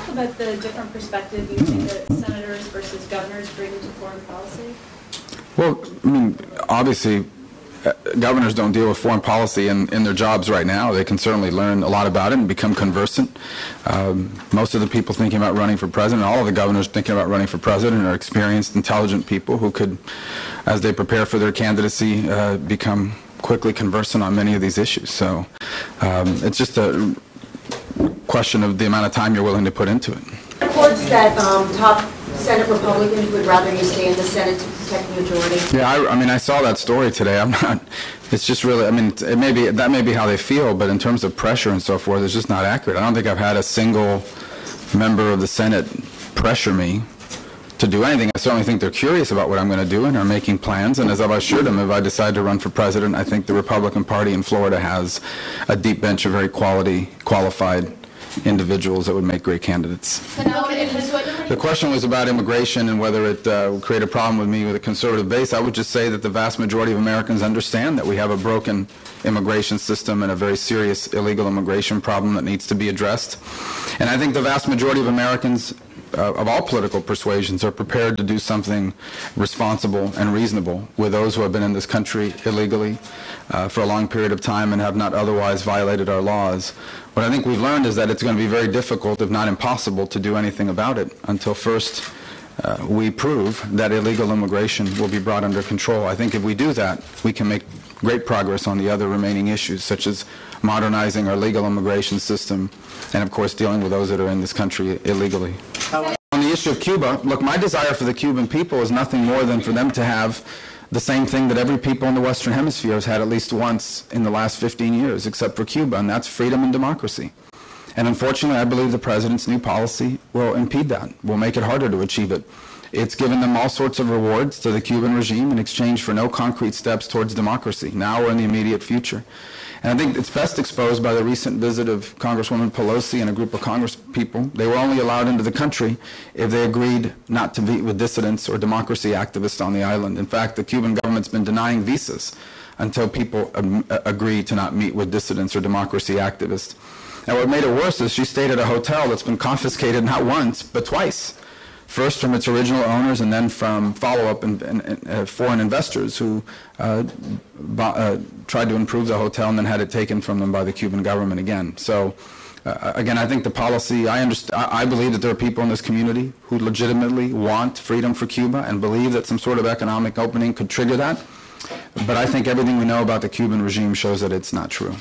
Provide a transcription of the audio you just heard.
talk about the different perspective you think that senators versus governors bring to foreign policy? Well, I mean, obviously, governors don't deal with foreign policy in their jobs right now. They can certainly learn a lot about it and become conversant. Most of the people thinking about running for president, all of the governors thinking about running for president are experienced, intelligent people who could, as they prepare for their candidacy, become quickly conversant on many of these issues. So it's just a question of the amount of time you're willing to put into it. Reports that top Senate Republicans would rather you stay in the Senate to protect the majority. Yeah, I mean, I saw that story today. I'm not. It's just really. I mean, that may be how they feel, but in terms of pressure and so forth, it's just not accurate. I don't think I've had a single member of the Senate pressure me to do anything. I certainly think they're curious about what I'm going to do and are making plans. And as I've assured them, if I decide to run for president, I think the Republican Party in Florida has a deep bench of very qualified individuals that would make great candidates. The question was about immigration and whether it would create a problem with me with a conservative base. I would just say that the vast majority of Americans understand that we have a broken immigration system and a very serious illegal immigration problem that needs to be addressed. And I think the vast majority of Americans of all political persuasions are prepared to do something responsible and reasonable with those who have been in this country illegally for a long period of time and have not otherwise violated our laws. What I think we've learned is that it's going to be very difficult, if not impossible, to do anything about it until first we prove that illegal immigration will be brought under control. I think if we do that, we can make great progress on the other remaining issues, such as modernizing our legal immigration system and, of course, dealing with those that are in this country illegally. On the issue of Cuba, look, my desire for the Cuban people is nothing more than for them to have the same thing that every people in the Western Hemisphere has had at least once in the last 15 years, except for Cuba, and that's freedom and democracy. And unfortunately, I believe the president's new policy will impede that, will make it harder to achieve it. It's given them all sorts of rewards to the Cuban regime in exchange for no concrete steps towards democracy, now or in the immediate future. And I think it's best exposed by the recent visit of Congresswoman Pelosi and a group of Congress people. They were only allowed into the country if they agreed not to meet with dissidents or democracy activists on the island. In fact, the Cuban government's been denying visas until people agree to not meet with dissidents or democracy activists. And what made it worse is she stayed at a hotel that's been confiscated not once, but twice. First from its original owners and then from follow-up foreign investors who tried to improve the hotel and then had it taken from them by the Cuban government again. So again, I think the policy, I believe that there are people in this community who legitimately want freedom for Cuba and believe that some sort of economic opening could trigger that. But I think everything we know about the Cuban regime shows that it's not true.